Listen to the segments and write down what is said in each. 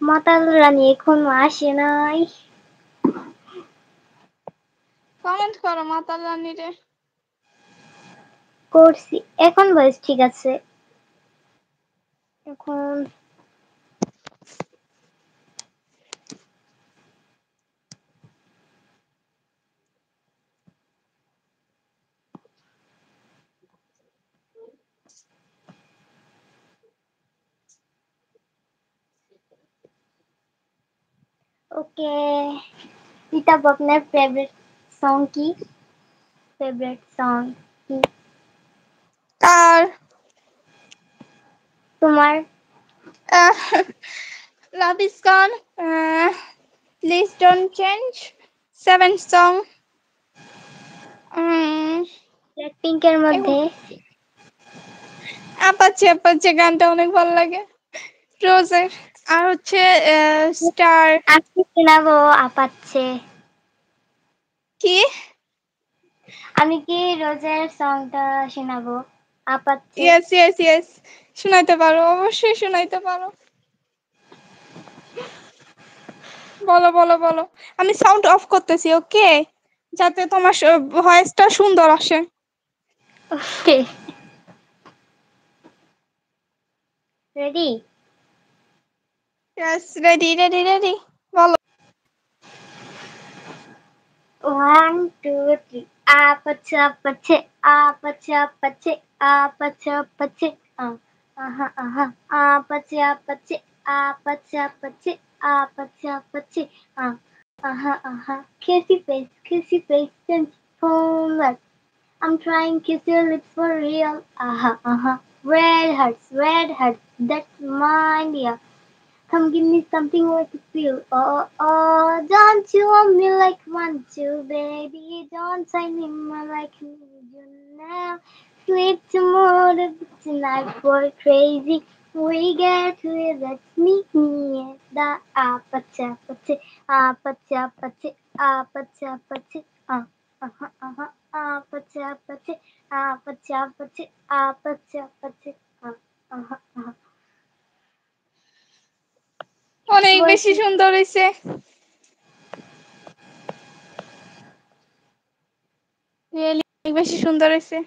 মাতাল রানী এখনো আসে নাই। কমেন্ট করো মাতাল রানী রে। করছি, এখন ভয়েস ঠিক আছে। এখন ওকে। রিতা আপনার ফেভারিট সং কি? ফেভারিট সং কি আর তোমার? Love is gone, please don't change, 7 song, Blackpink এর মধ্যে আপাচ্ছে আপাচ্ছে গানটা অনেক ভালো লাগে রোজের। আর হচ্ছে স্টার। আমি শোনাবো আপাচ্ছে। কি? আমি কি রোজের সংটা শোনাবো আপাচ্ছে? ইয়েস ইয়েস ইয়েস, শোনাইতে পারো, অবশ্যই শোনাইতে পারো। বলো বলো বলো, আমি সাউন্ড অফ করতেছি ওকে, যাতে তোমার ভয়েসটা সুন্দর আসে। Okay, ready? Yes, ready ready ready, বলো। 1 2 3 আপাচ্ছে আপাচ্ছে আপাচ্ছে আপাচ্ছে আপাচ্ছে আপাচ্ছে আহা আহা আপাচ্ছে আপাচ্ছে আপাচ্ছে আপাচ্ছে আপাচ্ছে আপাচ্ছে আহা আহা kissy face and homework. I'm trying kiss your lips for real. Aha aha red hearts that's mine, yeah. Come give me something like a feel. Oh, oh, don't you want me like want you, baby? Don't sign me more like you need you now. Sleep tomorrow, tonight for crazy. We get to it, that's me, and the apache, apache, apache, apache, apache, apache, apache, apache, apache, apache, apache, apache, অনেক বেশি সুন্দর হয়েছে। Really অনেক বেশি সুন্দর হয়েছে।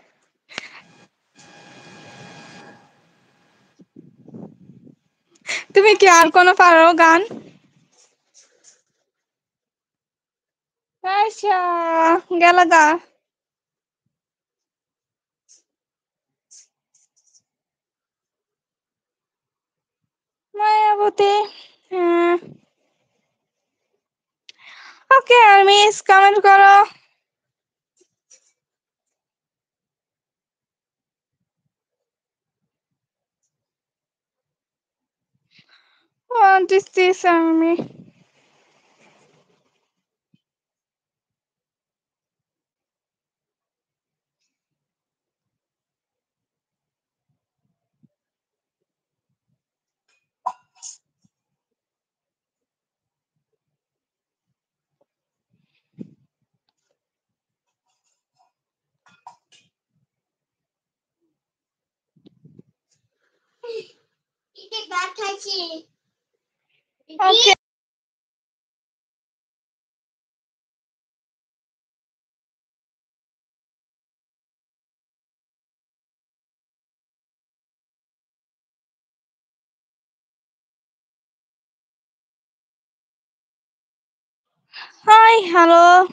তুমি কি আর কোনো পারো গান? আচ্ছা, গেল গা। মায়াবতী, হ্যাঁ। ওকে, আর মিস কমেন্ট করো। What is this, army? Okay. Hi, hello.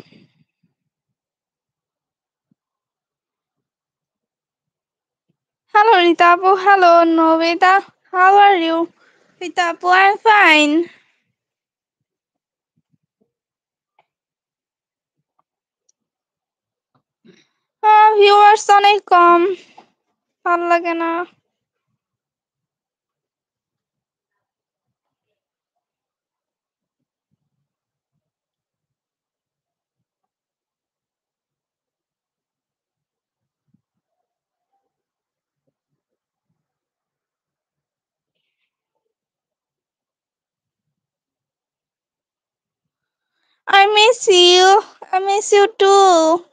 Hello, Rita Apu. Hello, Novita. How are you? Rita Apu, I'm fine. Viewers অনেক কম, ভালো লাগে না। I miss you. I miss you too.